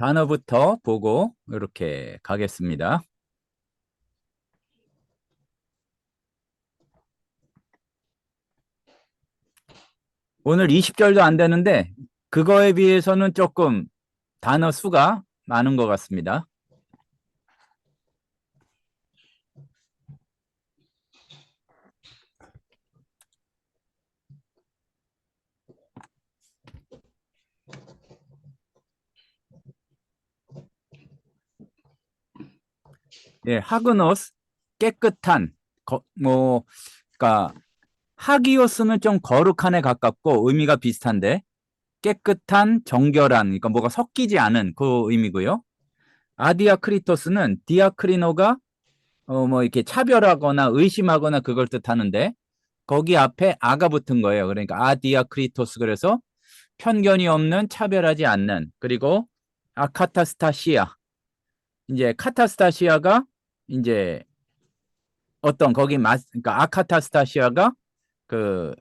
단어부터 보고 이렇게 가겠습니다. 오늘 20절도 안 되는데 그거에 비해서는 조금 단어 수가 많은 것 같습니다. 예, 하그노스 깨끗한 그러니까 하기오스는 좀 거룩한에 가깝고 의미가 비슷한데 깨끗한 정결한 그러니까 뭐가 섞이지 않은 그 의미고요. 아디아크리토스는 디아크리노가 뭐 이렇게 차별하거나 의심하거나 그걸 뜻하는데 거기 앞에 아가 붙은 거예요. 그러니까 아디아크리토스 그래서 편견이 없는 차별하지 않는 그리고 아카타스타시아 이제 카타스타시아가 이제 어떤 거기 그러니까 아카타스타시아가 그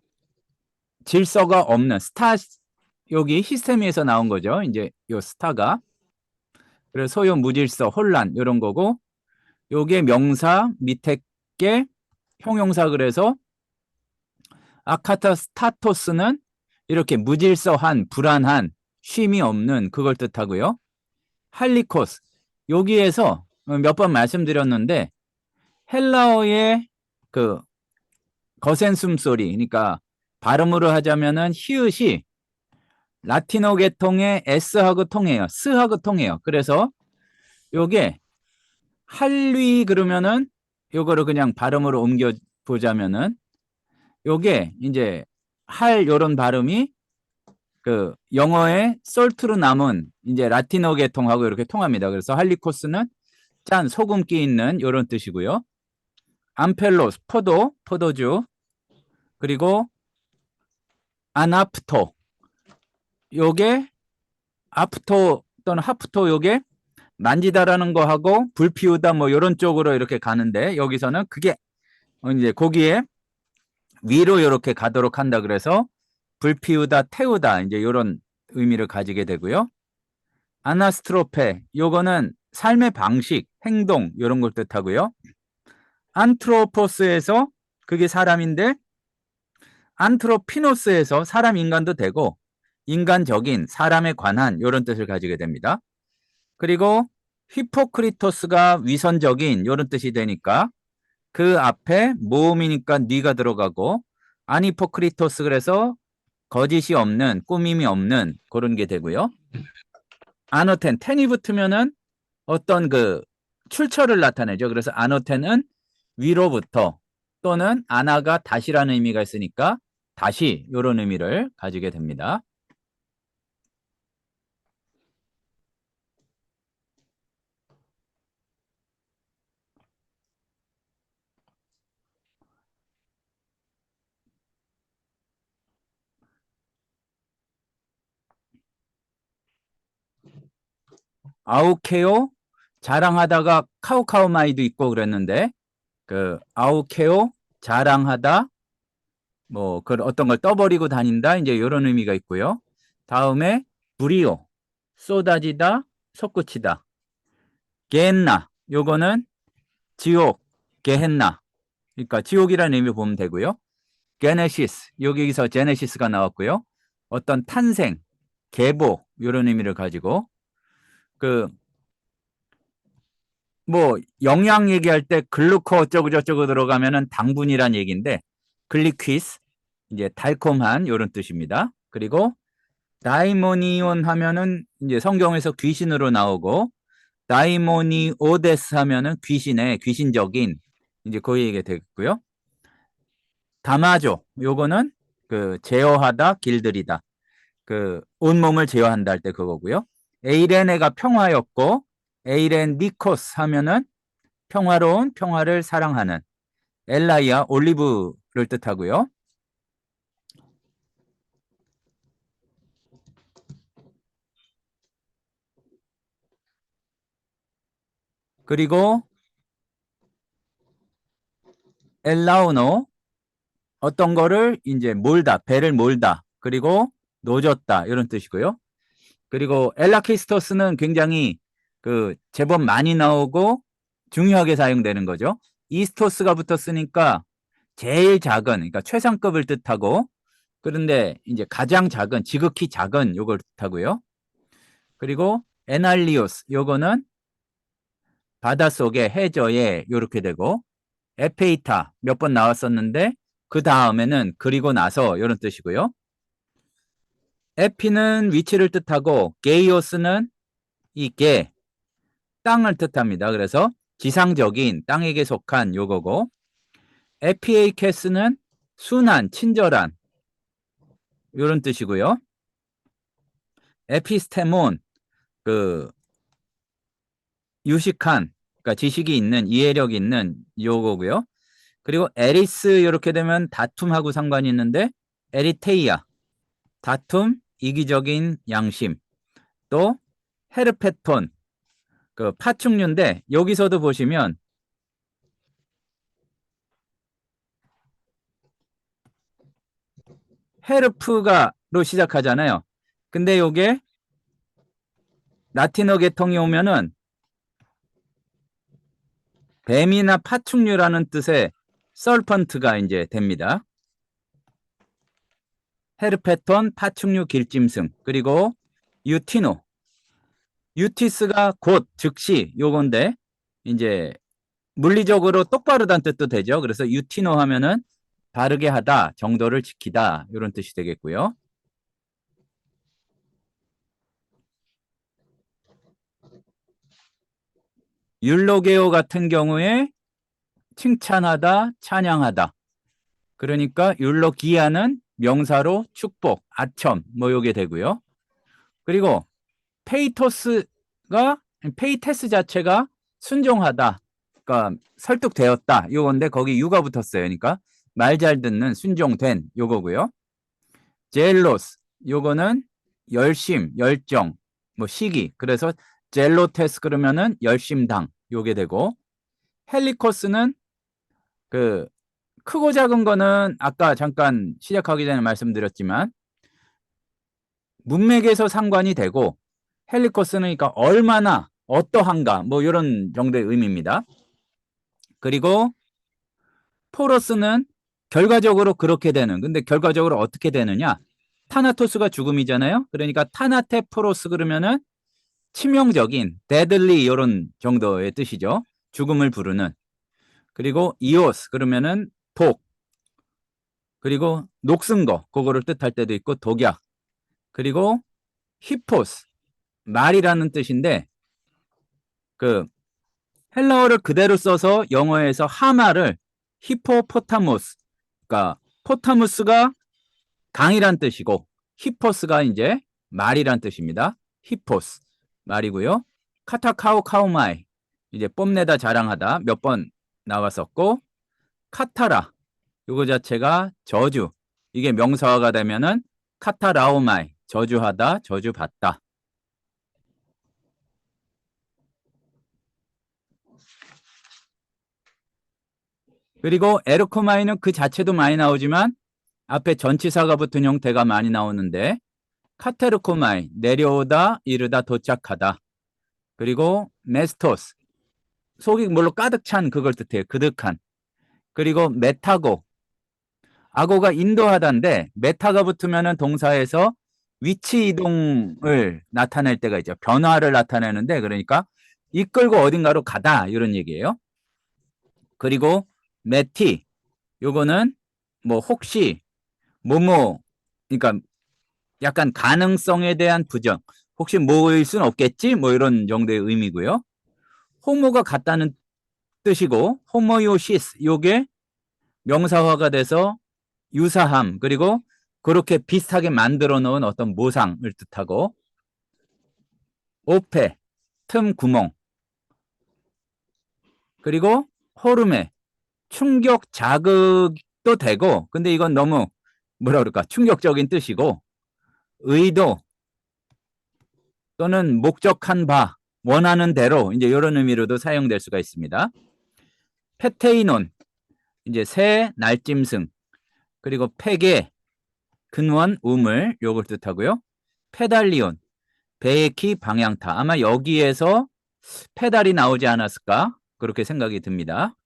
질서가 없는 스타 여기 히스테미에서 나온 거죠. 이제 요 스타가 그래서 소요 무질서 혼란 이런 거고 요게 명사 밑에 게 형용사 그래서 아카타스타토스는 이렇게 무질서한 불안한 쉼이 없는 그걸 뜻하고요. 할리코스 여기에서 몇 번 말씀드렸는데 헬라어의 그 거센 숨소리 그러니까 발음으로 하자면은 히읗이 라틴어 계통의 S하고 통해요. 스하고 통해요. 그래서 요게 할리 그러면은 요거를 그냥 발음으로 옮겨 보자면은 요게 이제 할 요런 발음이 그 영어의 솔트로 남은 이제 라틴어 계통하고 이렇게 통합니다. 그래서 할리코스는 짠 소금기 있는 요런 뜻이고요. 암펠로스 포도주 그리고 아나프토 요게 아프토 또는 하프토 요게 만지다라는 거하고 불 피우다 뭐 이런 쪽으로 이렇게 가는데 여기서는 그게 이제 거기에 위로 이렇게 가도록 한다 그래서 불 피우다 태우다 이제 이런 의미를 가지게 되고요. 아나스트로페 요거는 삶의 방식, 행동 이런 걸 뜻하고요. 안트로포스에서 그게 사람인데 안트로피노스에서 사람 인간도 되고 인간적인 사람에 관한 이런 뜻을 가지게 됩니다. 그리고 히포크리토스가 위선적인 이런 뜻이 되니까 그 앞에 모음이니까 니가 들어가고 아니포크리토스 그래서 거짓이 없는 꾸밈이 없는 그런 게 되고요. 아노텐 텐이 붙으면은 어떤 그 출처를 나타내죠. 그래서 아노텐은 위로부터 또는 아나가 다시라는 의미가 있으니까 다시 이런 의미를 가지게 됩니다. 아우케오 자랑하다가 카우카우마이도 있고 그랬는데 그 아우케오 자랑하다 뭐 그 어떤 걸 떠버리고 다닌다 이제 이런 의미가 있고요. 다음에 브리오 쏟아지다 솟구치다 게헨나 요거는 지옥 게헨나 그러니까 지옥이라는 의미 보면 되고요. 게네시스 여기서 제네시스가 나왔고요. 어떤 탄생 계보 이런 의미를 가지고 그 뭐 영양 얘기할 때 글루코 어쩌고 저쩌고 들어가면은 당분이란 얘기인데 글리퀴스 이제 달콤한 이런 뜻입니다. 그리고 다이모니온 하면은 이제 성경에서 귀신으로 나오고 다이모니오데스 하면은 귀신의 귀신적인 이제 그 얘기가 되겠고요. 다마조 요거는 그 제어하다 길들이다 그 온몸을 제어한다 할 때 그거고요. 에이레네가 평화였고 에이렌 니코스 하면은 평화로운 평화를 사랑하는 엘라이아 올리브를 뜻하고요. 그리고 엘라우노 어떤 거를 이제 몰다 배를 몰다 그리고 노졌다 이런 뜻이고요. 그리고 엘라키스토스는 굉장히 그 제법 많이 나오고 중요하게 사용되는 거죠. 이스토스가 붙었으니까 제일 작은, 그러니까 최상급을 뜻하고, 그런데 이제 가장 작은, 지극히 작은 요걸 뜻하고요. 그리고 에날리오스, 요거는 바닷속의 해저에 요렇게 되고, 에페이타 몇 번 나왔었는데 그 다음에는 그리고 나서 이런 뜻이고요. 에피는 위치를 뜻하고 게이오스는 이 게, 땅을 뜻합니다. 그래서 지상적인 땅에게 속한 요거고, 에피에이케스는 순한, 친절한 요런 뜻이고요. 에피스테몬, 그 유식한, 그러니까 지식이 있는, 이해력 있는 요거고요. 그리고 에리스 이렇게 되면 다툼하고 상관이 있는데 에리테이아, 다툼, 이기적인 양심. 또 헤르페톤, 그 파충류인데 여기서도 보시면 헤르프가로 시작하잖아요. 근데 요게 라틴어 계통이 오면은 뱀이나 파충류라는 뜻의 설펀트가 이제 됩니다. 헤르페톤, 파충류 길짐승, 그리고 유티노, 유티스가 곧, 즉시 요건데 이제 물리적으로 똑바르다는 뜻도 되죠. 그래서 유티노 하면은 바르게 하다, 정도를 지키다 이런 뜻이 되겠고요. 율로게오 같은 경우에 칭찬하다, 찬양하다. 그러니까 율로기아는 명사로 축복, 아첨 뭐 요게 되고요. 그리고 페이토스가 페이테스 자체가 순종하다. 그러니까 설득되었다. 요건데 거기 유가 붙었어요. 그러니까 말 잘 듣는 순종된 요거고요. 젤로스 요거는 열심, 열정, 뭐 시기. 그래서 젤로테스 그러면은 열심당 요게 되고, 헬리코스는 그 크고 작은 거는 아까 잠깐 시작하기 전에 말씀드렸지만 문맥에서 상관이 되고, 헬리코스는 그러니까 얼마나 어떠한가 뭐 이런 정도의 의미입니다. 그리고 포로스는 결과적으로 그렇게 되는, 근데 결과적으로 어떻게 되느냐, 타나토스가 죽음이잖아요. 그러니까 타나테 포로스 그러면은 치명적인 데들리 이런 정도의 뜻이죠. 죽음을 부르는. 그리고 이오스 그러면은 독, 그리고 녹슨 거 그거를 뜻할 때도 있고 독약. 그리고 히포스 말이라는 뜻인데 그 헬라어를 그대로 써서 영어에서 하마를 히포포타무스, 그러니까 포타무스가 강이란 뜻이고 히포스가 이제 말이란 뜻입니다. 히포스 말이고요. 카타카오 카오마이 이제 뽐내다 자랑하다 몇 번 나왔었고, 카타라 이거 자체가 저주, 이게 명사화가 되면은 카타라오마이 저주하다, 저주받다. 그리고 에르코마이는 그 자체도 많이 나오지만 앞에 전치사가 붙은 형태가 많이 나오는데, 카테르코마이 내려오다, 이르다, 도착하다. 그리고 메스토스 속이 물로 가득 찬 그걸 뜻해요. 그득한. 그리고 메타고, 아고가 인도하다인데 메타가 붙으면은 동사에서 위치 이동을 나타낼 때가 있죠. 변화를 나타내는데, 그러니까 이끌고 어딘가로 가다 이런 얘기예요. 그리고 메티 요거는 뭐 혹시 뭐뭐, 그러니까 약간 가능성에 대한 부정, 혹시 뭐일 순 없겠지 뭐 이런 정도의 의미고요. 호모가 같다는 뜻이고 호모요시스 요게 명사화가 돼서 유사함, 그리고 그렇게 비슷하게 만들어 놓은 어떤 모상을 뜻하고, 오페 틈 구멍, 그리고 호르메 충격 자극도 되고, 근데 이건 너무 뭐라 그럴까 충격적인 뜻이고, 의도 또는 목적한 바, 원하는 대로 이제 이런 의미로도 사용될 수가 있습니다. 페테이논 이제 새, 날짐승, 그리고 폐계 근원, 우물 요걸 뜻하고요. 페달리온 배의 키, 방향타. 아마 여기에서 페달이 나오지 않았을까? 그렇게 생각이 듭니다.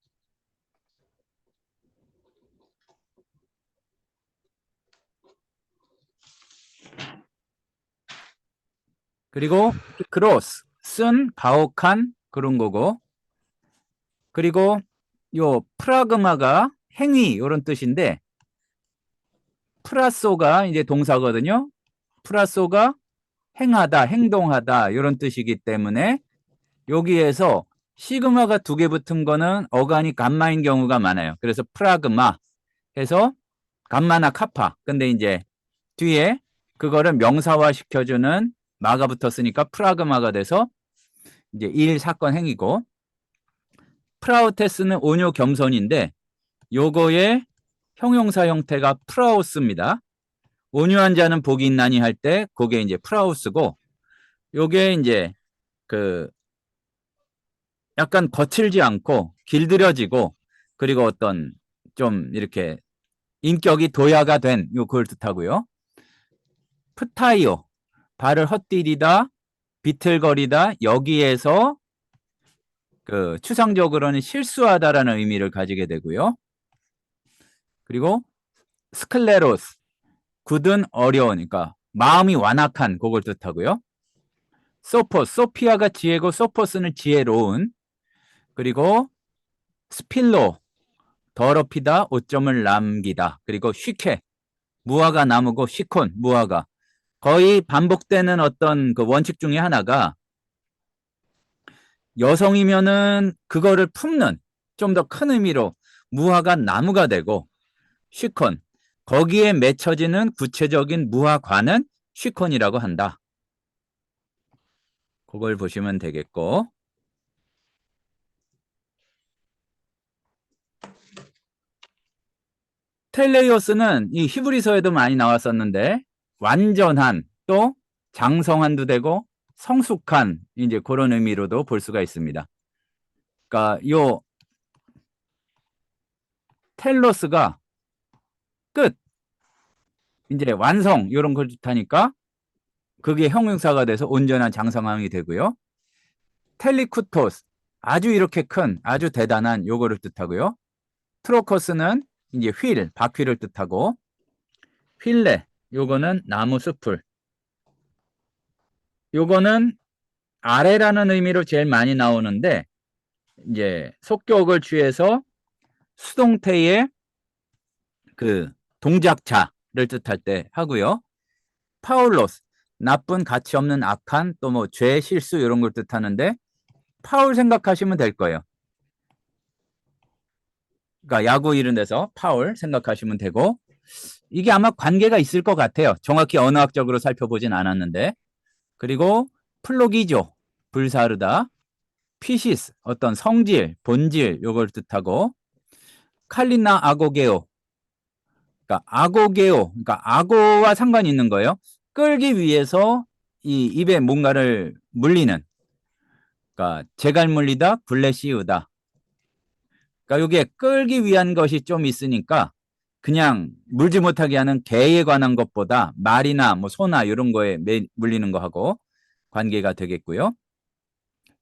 그리고 크로스, 쓴, 가혹한 그런 거고. 그리고 요 프라그마가 행위 이런 뜻인데 프라소가 이제 동사거든요. 프라소가 행하다, 행동하다 이런 뜻이기 때문에 여기에서 시그마가 두 개 붙은 거는 어간이 감마인 경우가 많아요. 그래서 프라그마 해서 감마나 카파. 근데 이제 뒤에 그거를 명사화 시켜주는 마가 붙었으니까 프라그마가 돼서 이제 일, 사건, 행위고 프라우테스는 온유 겸손인데 요거의 형용사 형태가 프라우스입니다. 온유한 자는 복이 있나니 할 때 그게 이제 프라우스고 요게 이제 그 약간 거칠지 않고 길들여지고 그리고 어떤 좀 이렇게 인격이 도야가 된 요걸 뜻하고요. 프타이오 발을 헛디디다 비틀거리다 여기에서 그 추상적으로는 실수하다라는 의미를 가지게 되고요. 그리고 스클레로스 굳은 어려운 그러니까 마음이 완악한 그걸 뜻하고요. 소포스 소피아가 지혜고 소포스는 지혜로운 그리고 스필로 더럽히다 오점을 남기다 그리고 쉬케 무화과 나무고 시콘 무화과 거의 반복되는 어떤 그 원칙 중에 하나가 여성이면은 그거를 품는 좀 더 큰 의미로 무화과 나무가 되고 시콘 거기에 맺혀지는 구체적인 무화과는 시콘이라고 한다. 그걸 보시면 되겠고 텔레이오스는 이 히브리서에도 많이 나왔었는데 완전한 또 장성한도 되고 성숙한 이제 그런 의미로도 볼 수가 있습니다. 그러니까 요 텔로스가 끝 이제 완성 이런 걸 뜻하니까 그게 형용사가 돼서 온전한 장성함이 되고요. 텔리쿠토스 아주 이렇게 큰 아주 대단한 요거를 뜻하고요. 트로커스는 이제 휠 바퀴를 뜻하고 휠레 요거는 나무 숲을 요거는 아래라는 의미로 제일 많이 나오는데 이제 속격을 취해서 수동태의 그 동작자를 뜻할 때 하고요. 파울로스 나쁜 가치 없는 악한 또 뭐 죄 실수 이런 걸 뜻하는데 파울 생각하시면 될 거예요. 그러니까 야구 이런 데서 파울 생각하시면 되고 이게 아마 관계가 있을 것 같아요. 정확히 언어학적으로 살펴보진 않았는데 그리고 플로기조 불사르다 피시스 어떤 성질 본질 요걸 뜻하고 칼리나 아고게오 그러니까 아고게오 그러니까 악어와 상관이 있는 거예요. 끌기 위해서 이 입에 뭔가를 물리는 그러니까 재갈 물리다 굴레 씌우다 그러니까 이게 끌기 위한 것이 좀 있으니까 그냥 물지 못하게 하는 개에 관한 것보다 말이나 뭐 소나 이런 거에 물리는 거하고 관계가 되겠고요.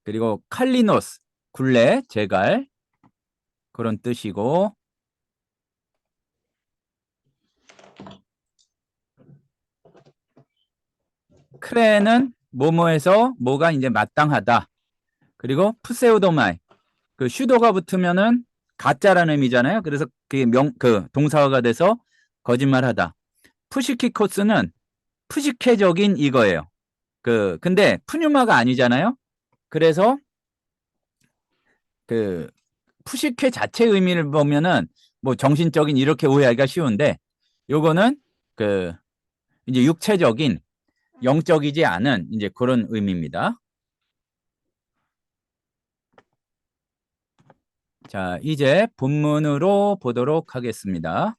그리고 칼리노스 굴레 재갈 그런 뜻이고 크레는 뭐뭐해서 뭐가 이제 마땅하다. 그리고 푸세우도마이 그 슈도가 붙으면은 가짜라는 의미잖아요. 그래서 그게 그 동사가 돼서 거짓말하다. 푸시키코스는 푸시케적인 이거예요. 근데 푸뉴마가 아니잖아요. 그래서 그 푸시케 자체 의미를 보면은 뭐 정신적인 이렇게 오해하기가 쉬운데 요거는 그 이제 육체적인 영적이지 않은 이제 그런 의미입니다. 자, 이제 본문으로 보도록 하겠습니다.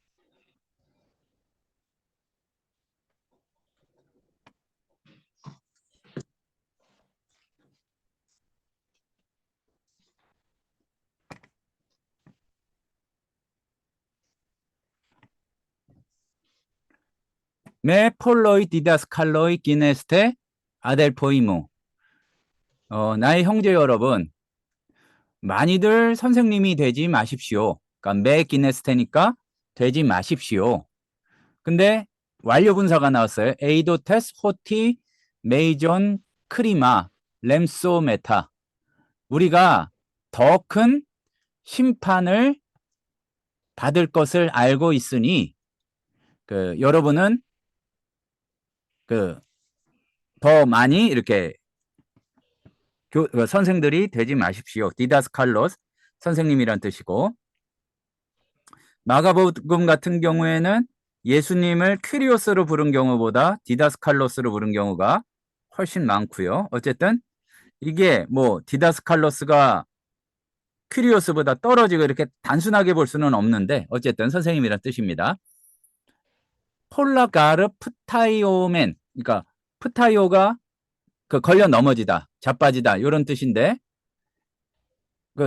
메 폴로이 디다스칼로이 기네스테 아델포이무. 나의 형제 여러분, 많이들 선생님이 되지 마십시오. 그러니까 매 기네스테니까 되지 마십시오. 근데 완료 분사가 나왔어요. 에이도테스, 호티, 메이존, 크리마, 렘소, 메타. 우리가 더 큰 심판을 받을 것을 알고 있으니 여러분은 더 많이 이렇게 선생들이 되지 마십시오. 디다스칼로스 선생님이란 뜻이고, 마가복음 같은 경우에는 예수님을 퀴리오스로 부른 경우보다 디다스칼로스로 부른 경우가 훨씬 많고요. 어쨌든 이게 뭐 디다스칼로스가 퀴리오스보다 떨어지고 이렇게 단순하게 볼 수는 없는데 어쨌든 선생님이란 뜻입니다. 폴라가르 프타이오멘, 그러니까 프타이오가 걸려 넘어지다, 자빠지다 이런 뜻인데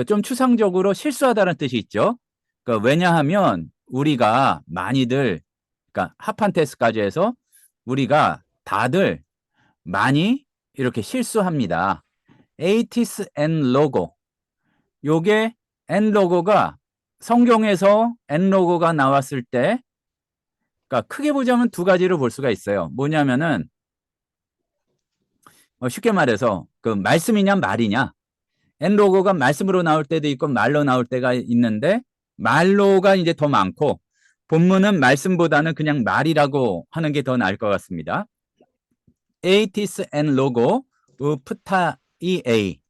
좀 추상적으로 실수하다는 뜻이 있죠. 왜냐하면 우리가 많이들, 그러니까 하판테스까지 해서 우리가 다들 많이 이렇게 실수합니다. 에이티스 앤 로고. 요게 앤 로고가 성경에서 앤 로고가 나왔을 때, 그러니까 크게 보자면 두 가지로 볼 수가 있어요. 뭐냐면은 쉽게 말해서 말씀이냐 말이냐. 앤 로고가 말씀으로 나올 때도 있고 말로 나올 때가 있는데 말로가 이제 더 많고 본문은 말씀보다는 그냥 말이라고 하는 게 더 나을 것 같습니다. 에이티스 앤 로고 우프타이에이.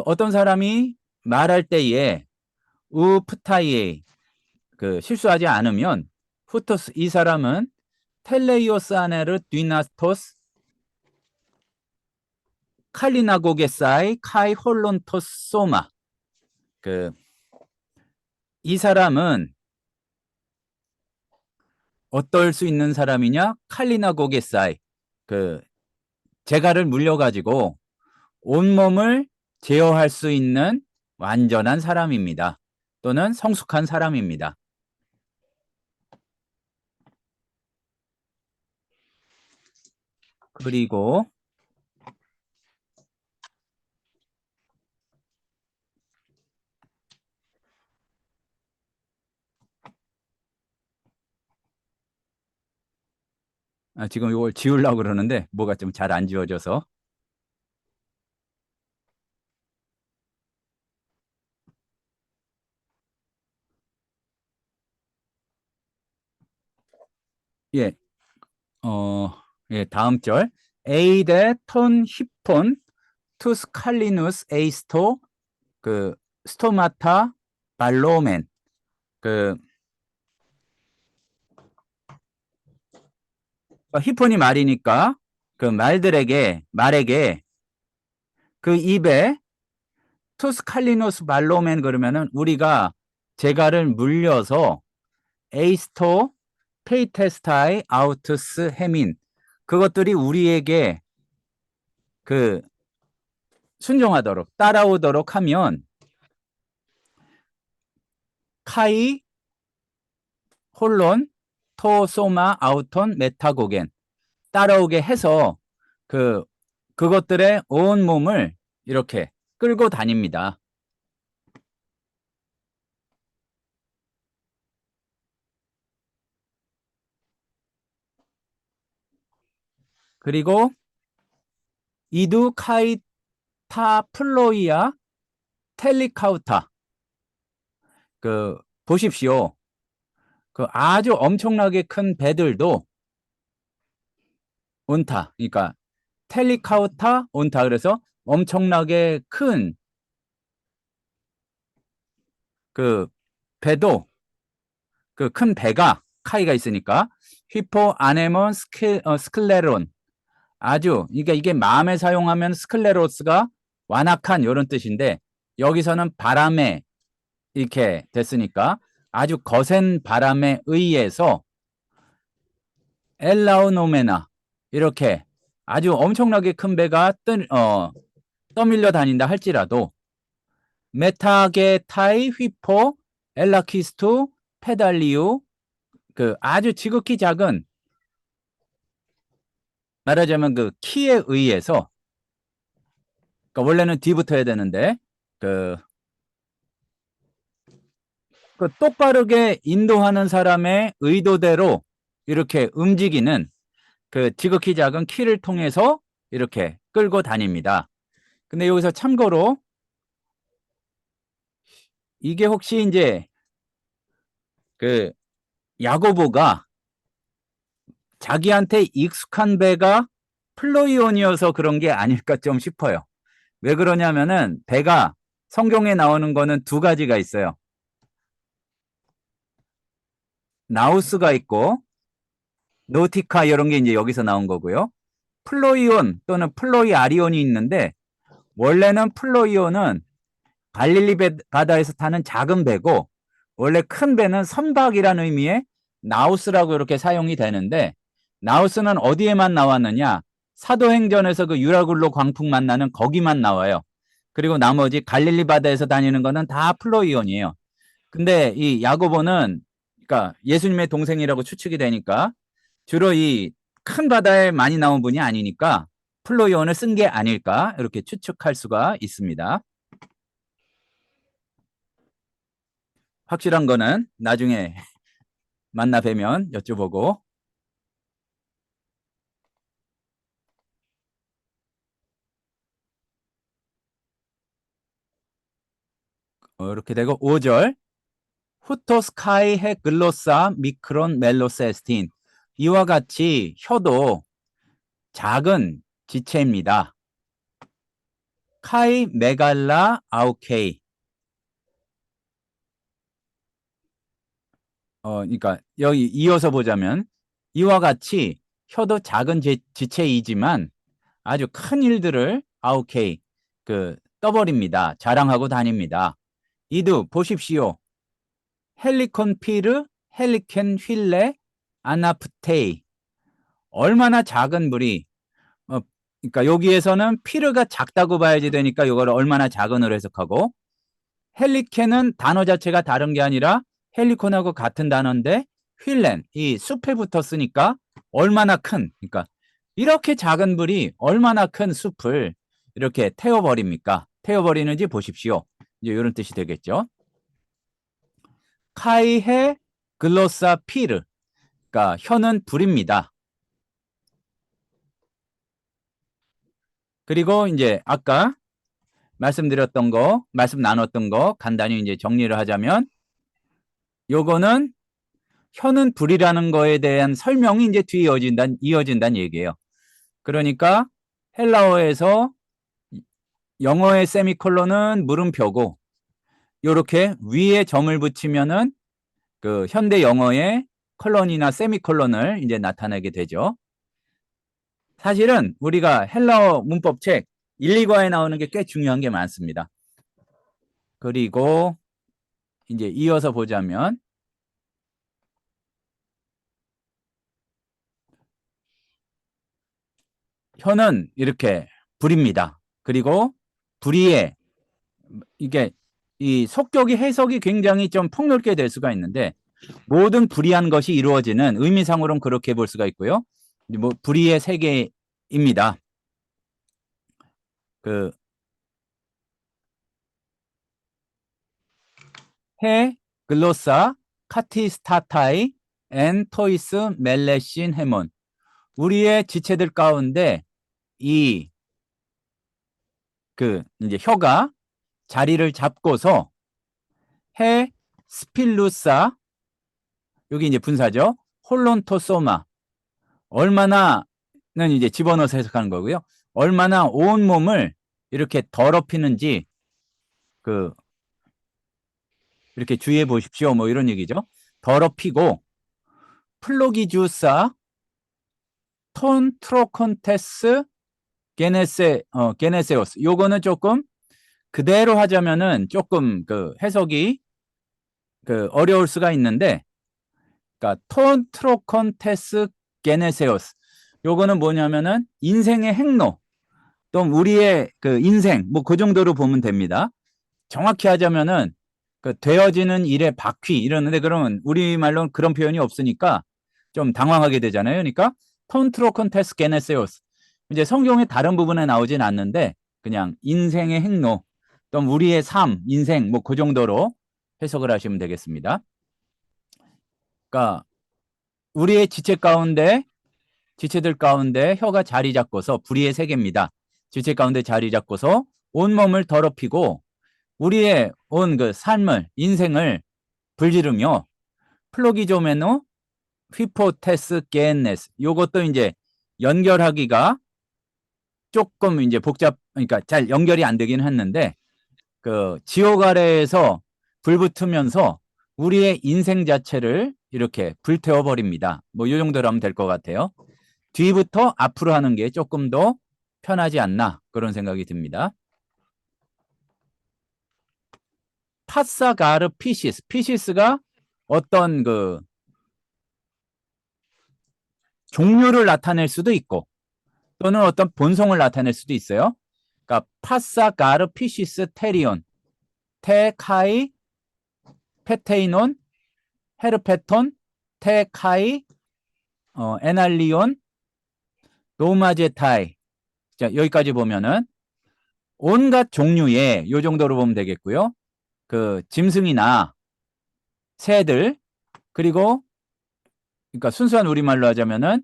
어떤 사람이 말할 때에 우프타이에이 실수하지 않으면 후토스, 이 사람은 텔레이오스 아네르 뒤나스토스 칼리나고게사이 카이 홀론토스 소마. 이 사람은 어떨 수 있는 사람이냐? 칼리나고게사이, 재갈을 물려가지고 온몸을 제어할 수 있는 완전한 사람입니다. 또는 성숙한 사람입니다. 그리고 지금 이걸 지우려고 그러는데 뭐가 좀 잘 안 지워져서. 예, 다음 절. 에이데 톤 히폰 투스 칼리누스 에이스토 스토마타 발로멘. 히폰이 말이니까 말에게 입에 투스 칼리누스 발로멘 그러면은 우리가 재갈을 물려서 에이스토 페이테스타이 아우투스 헤민, 그것들이 우리에게 순종하도록 따라오도록 하면 카이 홀론 토소마 아우톤 메타고겐, 따라오게 해서 그것들의 온 몸을 이렇게 끌고 다닙니다. 그리고 이두 카이타 플로이아 텔리카우타. 보십시오. 아주 엄청나게 큰 배들도 온타, 그러니까 텔리카우타 온타, 그래서 엄청나게 큰 배도, 큰 배가 카이가 있으니까 휘포 아네몬 스클레론, 아주 이게 마음에 사용하면 스클레로스가 완악한 이런 뜻인데 여기서는 바람에 이렇게 됐으니까 아주 거센 바람에 의해서 엘라우노메나, 이렇게 아주 엄청나게 큰 배가 떠밀려 다닌다 할지라도 메타게 타이 휘포 엘라키스투 페달리우, 아주 지극히 작은 말하자면 그 키에 의해서, 그러니까 원래는 뒤부터 해야 되는데, 그, 그 똑바르게 인도하는 사람의 의도대로 이렇게 움직이는 그 지극히 작은 키를 통해서 이렇게 끌고 다닙니다. 근데 여기서 참고로 이게 혹시 이제 그 야고보가 자기한테 익숙한 배가 플로이온이어서 그런 게 아닐까 좀 싶어요. 왜 그러냐면은 배가 성경에 나오는 거는 두 가지가 있어요. 나우스가 있고 노티카 이런 게 이제 여기서 나온 거고요. 플로이온 또는 플로이 아리온이 있는데 원래는 플로이온은 갈릴리 바다에서 타는 작은 배고 원래 큰 배는 선박이라는 의미의 나우스라고 이렇게 사용이 되는데 나우스는 어디에만 나왔느냐? 사도행전에서 그 유라굴로 광풍 만나는 거기만 나와요. 그리고 나머지 갈릴리 바다에서 다니는 거는 다 플로이온이에요. 근데 이 야고보는 그러니까 예수님의 동생이라고 추측이 되니까 주로 이 큰 바다에 많이 나온 분이 아니니까 플로이온을 쓴 게 아닐까 이렇게 추측할 수가 있습니다. 확실한 거는 나중에 만나 뵈면 여쭤보고 이렇게 되고 5절 후토스카이 해 글로사 미크론 멜로세스틴 이와 같이 혀도 작은 지체입니다. 카이 메갈라 아우케이 그러니까 여기 이어서 보자면 이와 같이 혀도 작은 지체이지만 아주 큰 일들을 아우케이 떠버립니다. 자랑하고 다닙니다. 이두 보십시오. 헬리콘 피르, 헬리켄 휠레, 아나프테이. 얼마나 작은 물이, 그러니까 여기에서는 피르가 작다고 봐야지 되니까 이걸 얼마나 작은으로 해석하고, 헬리켄은 단어 자체가 다른 게 아니라 헬리콘하고 같은 단어인데, 휠렌, 이 숲에 붙었으니까 얼마나 큰, 그러니까 이렇게 작은 물이 얼마나 큰 숲을 이렇게 태워버립니까? 태워버리는지 보십시오. 이제 이런 뜻이 되겠죠. 카이헤 글로사 피르. 그러니까 혀는 불입니다. 그리고 이제 아까 말씀 나눴던 거 간단히 이제 정리를 하자면 요거는 혀는 불이라는 거에 대한 설명이 이제 뒤에 이어진다는 얘기예요. 그러니까 헬라어에서 영어의 세미콜론은 물음표고 요렇게 위에 점을 붙이면은 그 현대 영어의 컬런이나 세미콜론을 이제 나타내게 되죠. 사실은 우리가 헬라어 문법책 1, 2과에 나오는 게 꽤 중요한 게 많습니다. 그리고 이제 이어서 보자면 혀는 이렇게 불입니다. 그리고 불의에 이게 이 속격이 해석이 굉장히 좀 폭넓게 될 수가 있는데 모든 불의한 것이 이루어지는 의미상으로는 그렇게 볼 수가 있고요. 뭐 불의의 세계입니다. 그 해, 글로사, 카티스타타이, 엔, 토이스, 멜레신, 헤몬. 우리의 지체들 가운데 이 이제 혀가 자리를 잡고서 해, 스필루사, 여기 이제 분사죠. 홀론토소마. 얼마나는 이제 집어넣어서 해석하는 거고요. 얼마나 온 몸을 이렇게 더럽히는지 이렇게 주의해 보십시오. 뭐 이런 얘기죠. 더럽히고 플로기주사 톤 트로콘테스 게네세오스. 요거는 조금 그대로 하자면은 조금 해석이 어려울 수가 있는데, 그러니까 톤 트로콘테스 게네세오스. 요거는 뭐냐면은 인생의 행로, 또 우리의 인생, 뭐 그 정도로 보면 됩니다. 정확히 하자면은 되어지는 일의 바퀴 이러는데 그러면 우리말로는 그런 표현이 없으니까 좀 당황하게 되잖아요. 그러니까 톤트로콘테스 게네세오스. 이제 성경의 다른 부분에 나오진 않는데 그냥 인생의 행로 또는 우리의 삶, 인생 뭐 그 정도로 해석을 하시면 되겠습니다. 그러니까 우리의 지체들 가운데 혀가 자리 잡고서 불의의 세계입니다. 지체 가운데 자리 잡고서 온몸을 더럽히고 우리의 온 그 삶을 인생을 불지르며 플로기조메노 휘포테스 게네스 요것도 이제 연결하기가 조금 이제 그러니까 잘 연결이 안 되긴 했는데 그 지옥 아래에서 불 붙으면서 우리의 인생 자체를 이렇게 불태워 버립니다. 뭐 이 정도로 하면 될 것 같아요. 뒤부터 앞으로 하는 게 조금 더 편하지 않나 그런 생각이 듭니다. 파사가르 피시스. 피시스가 어떤 그 종류를 나타낼 수도 있고 또는 어떤 본성을 나타낼 수도 있어요. 그러니까 파사가르 피시스 테리온 테카이 페테이논 헤르페톤 테카이 에날리온 노마제타이. 자, 여기까지 보면은 온갖 종류의 요 정도로 보면 되겠고요. 그 짐승이나 새들 그리고 그러니까 순수한 우리말로 하자면은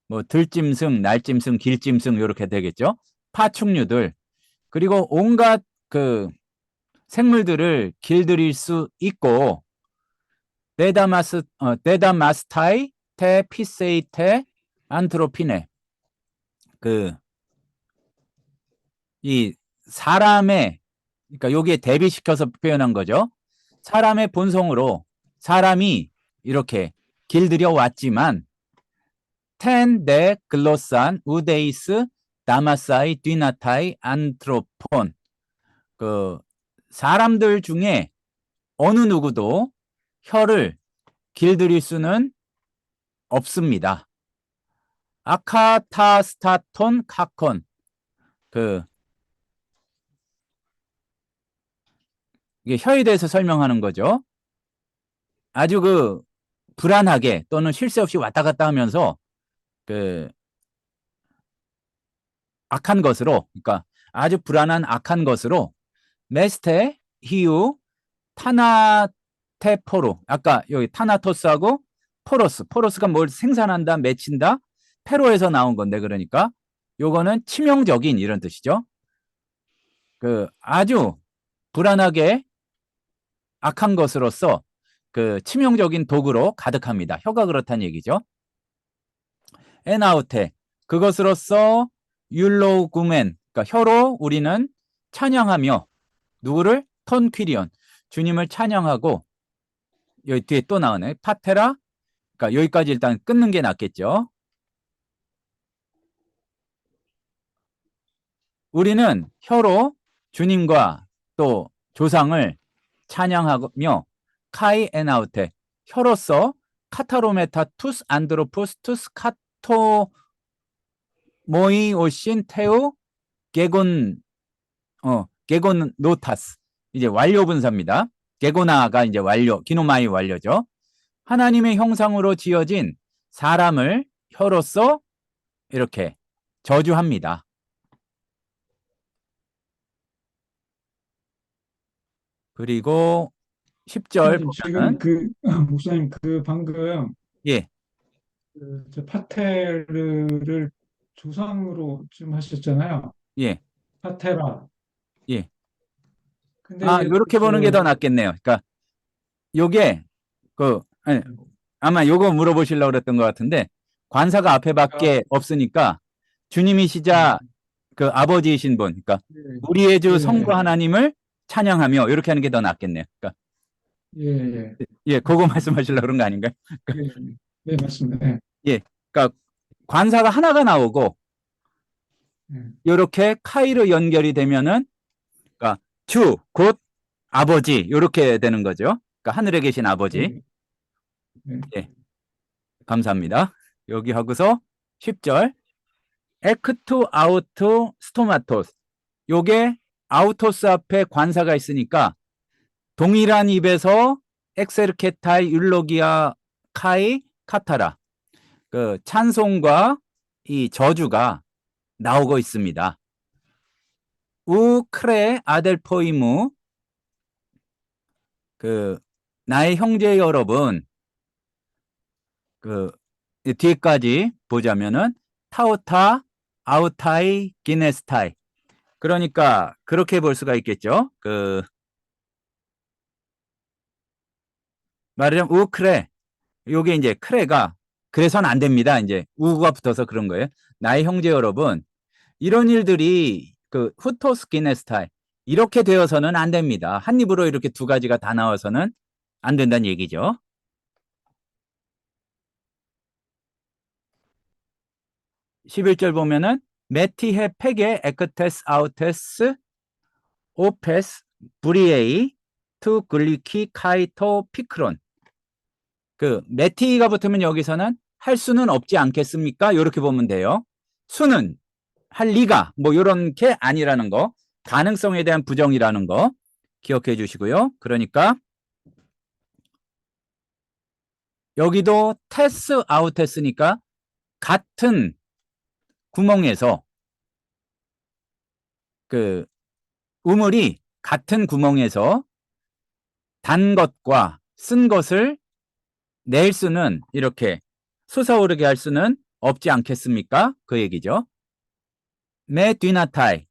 뭐 들짐승, 날짐승, 길짐승 이렇게 되겠죠. 파충류들 그리고 온갖 그 생물들을 길들일 수 있고 데다마스타이 테 피세이테 안트로피네 그 이 사람의 그러니까 여기에 대비시켜서 표현한 거죠. 사람의 본성으로 사람이 이렇게 길들여 왔지만 텐 데 글로산 우데이스 다마사이 뒤나타이 안트로폰 그 사람들 중에 어느 누구도 혀를 길들일 수는 없습니다. 아카타스타톤 카콘 그 이게 혀에 대해서 설명하는 거죠. 아주 그 불안하게 또는 쉴 새 없이 왔다 갔다 하면서 그 악한 것으로 그러니까 아주 불안한 악한 것으로 메스테 히우 타나테포로 아까 여기 타나토스하고 포로스가 뭘 생산한다 맺힌다 페로에서 나온 건데 그러니까 요거는 치명적인 이런 뜻이죠. 그 아주 불안하게 악한 것으로서 그 치명적인 도구로 가득합니다. 혀가 그렇다는 얘기죠. 에나우테 그것으로서 율로구멘 그러니까 혀로 우리는 찬양하며 누구를 턴퀴리온 주님을 찬양하고 여기 뒤에 또 나오네 파테라 그러니까 여기까지 일단 끊는 게 낫겠죠. 우리는 혀로 주님과 또 조상을 찬양하며 카이 에나우테 혀로서 카타로메타 투스 안드로푸스 투스 카토 모이 오신 테우 게곤 게곤 노타스 이제 완료 분사입니다. 게고나가 이제 완료 기노마이 완료죠. 하나님의 형상으로 지어진 사람을 혀로서 이렇게 저주합니다. 그리고 10절 지금 보면은 목사님 방금 예, 저 파테르를 조상으로 지금 하셨잖아요. 예, 파테라. 예. 아, 근데 요렇게 보는 게 더 낫겠네요. 그러니까 요게 아니, 아마 요거 물어보시려고 그랬던 것 같은데 관사가 앞에밖에 없으니까 주님이시자 그 아버지이신 분, 그러니까 우리의 주 성부 하나님을 찬양하며 이렇게 하는 게 더 낫겠네요. 그러니까 예, 그거 말씀하시려고 그런 거 아닌가요? 네, 맞습니다. 네. 예, 그러니까 관사가 하나가 나오고 이렇게 카이로 연결이 되면은 그러니까 주, 곧 아버지 이렇게 되는 거죠. 그러니까 하늘에 계신 아버지. 예, 감사합니다. 여기 하고서 10절 에크투 아우투 스토마토스 요게 아우토스 앞에 관사가 있으니까 동일한 입에서 엑세르케타이 율로기아 카이 카타라 그 찬송과 이 저주가 나오고 있습니다. 우 크레 아델 포이무 그 나의 형제 여러분 그 뒤에까지 보자면은 타오타 아우타이 기네스타이 그러니까 그렇게 볼 수가 있겠죠. 그 말하자면 우 크레 요게 이제 크레가 그래서는 안 됩니다. 이제 우가 붙어서 그런 거예요. 나의 형제 여러분 이런 일들이 그 후토스키네스타일 이렇게 되어서는 안 됩니다. 한 입으로 이렇게 두 가지가 다 나와서는 안 된다는 얘기죠. 11절 보면은 메티헤 페게 에크테스 아우테스 오페스 브리에이 투 글리키 카이토 피크론 그 메티가 붙으면 여기서는 할 수는 없지 않겠습니까? 이렇게 보면 돼요. 수는 할 리가 뭐 이런 게 아니라는 거 가능성에 대한 부정이라는 거 기억해 주시고요. 그러니까 여기도 테스 아우테스니까 같은 구멍에서 그 우물이 같은 구멍에서 단 것과 쓴 것을 낼 수는 이렇게 솟아오르게 할 수는 없지 않겠습니까? 그 얘기죠. 메 뒤나타이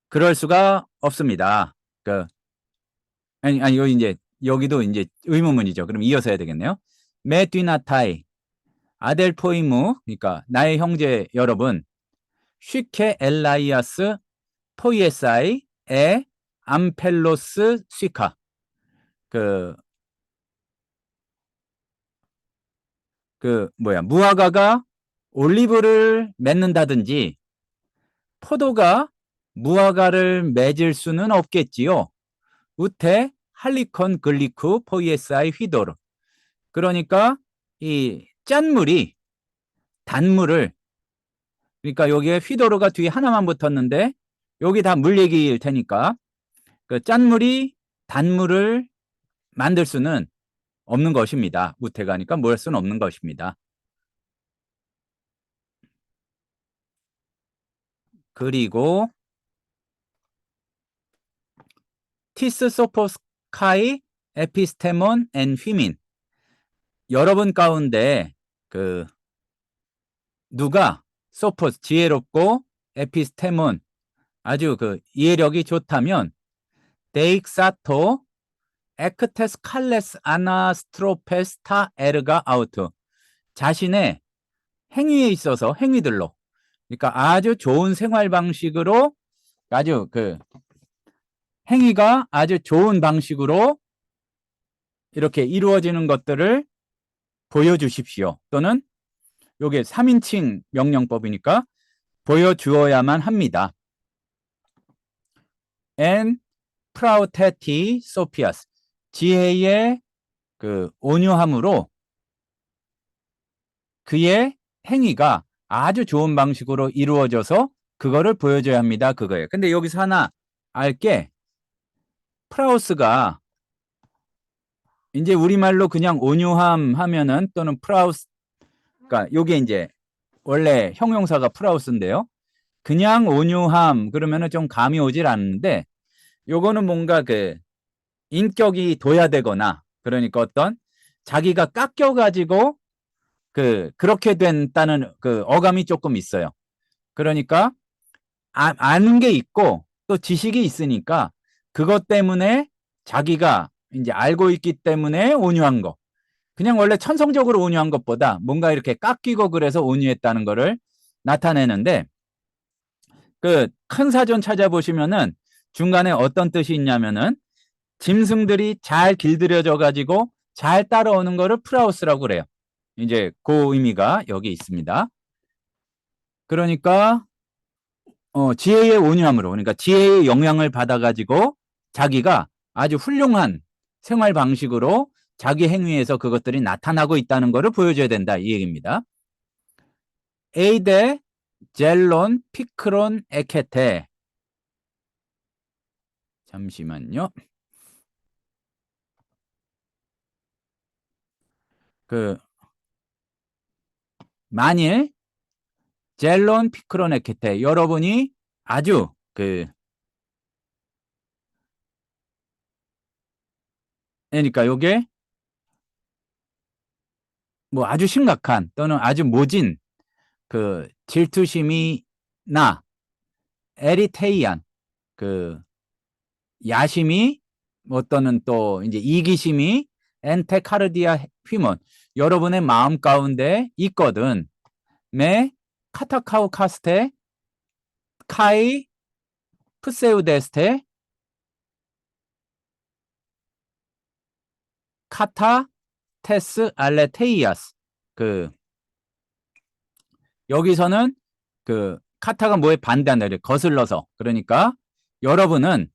그럴 수가 없습니다. 그 아니 여기 이제 여기도 이제 의문문이죠. 그럼 이어서 해야 되겠네요. 메 뒤나타이 아델 포이무 그러니까 나의 형제 여러분 쉬케 엘라이아스 포이에사이 에 암펠로스 시카 그, 그 뭐야 무화과가 올리브를 맺는다든지 포도가 무화과를 맺을 수는 없겠지요. 우테 할리콘 글리쿠 포이에사이 휘도르 그러니까 이 짠물이 단물을 그러니까 여기에 휘도르가 뒤에 하나만 붙었는데 여기 다 물 얘기일 테니까 그 짠물이 단물을 만들 수는 없는 것입니다. 우태가니까 뭘 수는 없는 것입니다. 그리고 티스 소포스카이 에피스테몬 앤 휘민 여러분 가운데 그 누가 소포스 지혜롭고 에피스테몬 아주 그 이해력이 좋다면 데익사토 에크테스 칼레스 아나스트로페스타 에르가 아우트 자신의 행위에 있어서 행위들로 그러니까 아주 좋은 생활 방식으로 아주 그 행위가 아주 좋은 방식으로 이렇게 이루어지는 것들을 보여주십시오. 또는 요게 3인칭 명령법이니까 보여주어야만 합니다. and 프라우테티 소피아스 지혜의 그 온유함으로 그의 행위가 아주 좋은 방식으로 이루어져서 그거를 보여줘야 합니다. 그거예요. 근데 여기서 하나 알게 프라우스가 이제 우리말로 그냥 온유함 하면은 또는 프라우스 그러니까 요게 이제 원래 형용사가 프라우스인데요. 그냥 온유함 그러면은 좀 감이 오질 않는데 요거는 뭔가 그 인격이 둬야 되거나 그러니까 어떤 자기가 깎여 가지고 그렇게 된다는 그 어감이 조금 있어요. 그러니까 아는 게 있고 또 지식이 있으니까 그것 때문에 자기가 이제 알고 있기 때문에 온유한 거. 그냥 원래 천성적으로 온유한 것보다 뭔가 이렇게 깎이고 그래서 온유했다는 거를 나타내는데 그 큰 사전 찾아보시면은 중간에 어떤 뜻이 있냐면은 짐승들이 잘 길들여져 가지고 잘 따라오는 거를 프라우스라고 그래요. 이제 그 의미가 여기 있습니다. 그러니까 지혜의 온유함으로 그러니까 지혜의 영향을 받아 가지고 자기가 아주 훌륭한 생활 방식으로 자기 행위에서 그것들이 나타나고 있다는 것을 보여줘야 된다 이 얘기입니다. 에이데 젤론 피크론 에케테 잠시만요. 그 만일 젤론 피크로네케테. 여러분이 아주 그러니까 요게 뭐 아주 심각한 또는 아주 모진 질투심이나 에리테이안 야심이 또는 또 이제 이기심이 엔테카르디아 휘먼 여러분의 마음 가운데 있거든. 메 카타카우 카스테 카이 프세우데스테 카타 테스 알레테이아스. 여기서는 카타가 뭐에 반대한다. 거슬러서. 그러니까 여러분은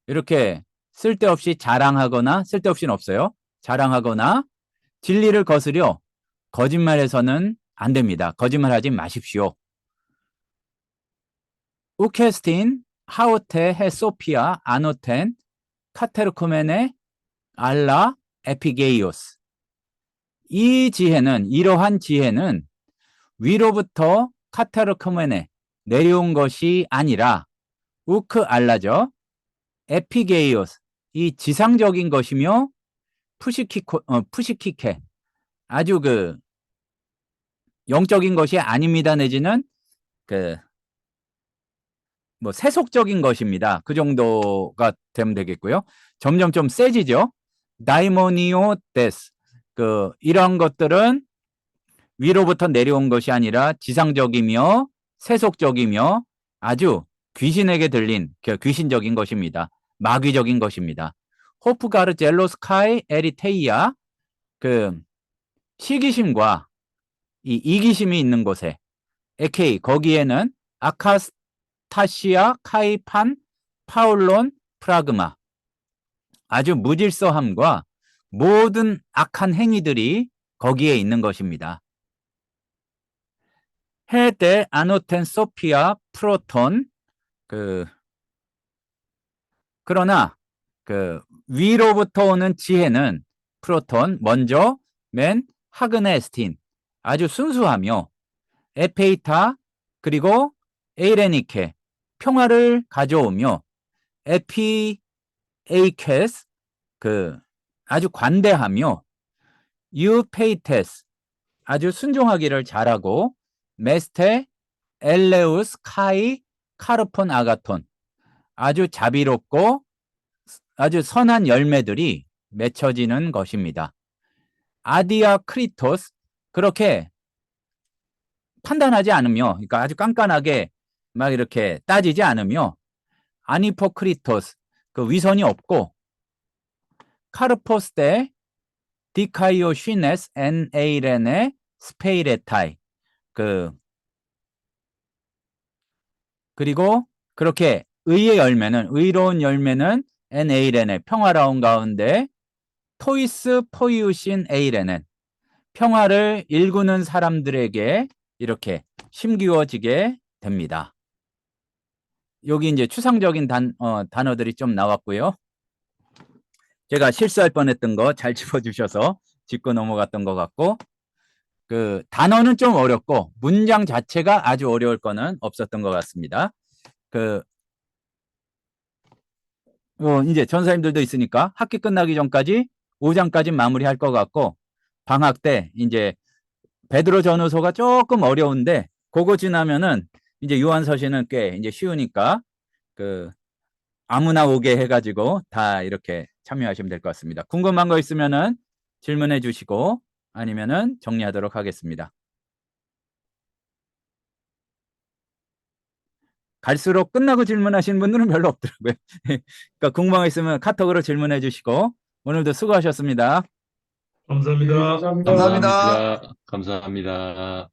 이렇게 쓸데없이 자랑하거나 쓸데없이는 없어요. 자랑하거나 진리를 거스려 거짓말해서는 안 됩니다. 거짓말하지 마십시오. 우케스틴 하오테 헤 소피아 아노텐 카테르코멘의 알라 에피게이오스. 이러한 지혜는 위로부터 카테르코멘에 내려온 것이 아니라 우크 알라죠. 에피게이오스. 이 지상적인 것이며 푸시키케. 아주 영적인 것이 아닙니다. 내지는 뭐 세속적인 것입니다. 그 정도가 되면 되겠고요. 점점 좀 세지죠. 다이모니오 데스. 이런 것들은 위로부터 내려온 것이 아니라 지상적이며 세속적이며 아주 귀신에게 들린 귀신적인 것입니다. 마귀적인 것입니다. 호프가르 젤로스카이 에리테이아. 시기심과 이 이기심이 있는 곳에 에케이 거기에는 아카스타시아 카이판 파울론 프라그마. 아주 무질서함과 모든 악한 행위들이 거기에 있는 것입니다. 헤데 아노텐 소피아 프로톤. 그러나 위로부터 오는 지혜는 프로톤 먼저 맨 하그네스틴 아주 순수하며 에페이타 그리고 에이레니케 평화를 가져오며 에피에이케스 아주 관대하며 유페이테스 아주 순종하기를 잘하고 메스테 엘레우스 카이 카르폰 아가톤 아주 자비롭고 아주 선한 열매들이 맺혀지는 것입니다. 아디아 크리토스. 그렇게 판단하지 않으며 그러니까 아주 깐깐하게 막 이렇게 따지지 않으며 아니포크리토스 위선이 없고 카르포스테 디카이오 쉬네스 엔 에이렌의 스페이레타이. 그리고 그렇게 의로운 열매는 엔 에이렌의 평화로운 가운데 토이스 포이우신 에이렌은 평화를 일구는 사람들에게 이렇게 심기워지게 됩니다. 여기 이제 추상적인 단어들이 좀 나왔고요. 제가 실수할 뻔했던 거 잘 짚어주셔서 짚고 넘어갔던 것 같고 단어는 좀 어렵고 문장 자체가 아주 어려울 거는 없었던 것 같습니다. 이제 전사님들도 있으니까 학기 끝나기 전까지 5장까지 마무리할 것 같고 방학 때 이제 베드로 전후서가 조금 어려운데 그거 지나면은 이제 요한서신은 꽤 이제 쉬우니까 아무나 오게 해가지고 다 이렇게 참여하시면 될 것 같습니다. 궁금한 거 있으면은 질문해 주시고 아니면은 정리하도록 하겠습니다. 갈수록 끝나고 질문하시는 분들은 별로 없더라고요. 그러니까 궁금한 거 있으면 카톡으로 질문해 주시고 오늘도 수고하셨습니다. 네, 감사합니다. 감사합니다. 감사합니다. 감사합니다. 감사합니다.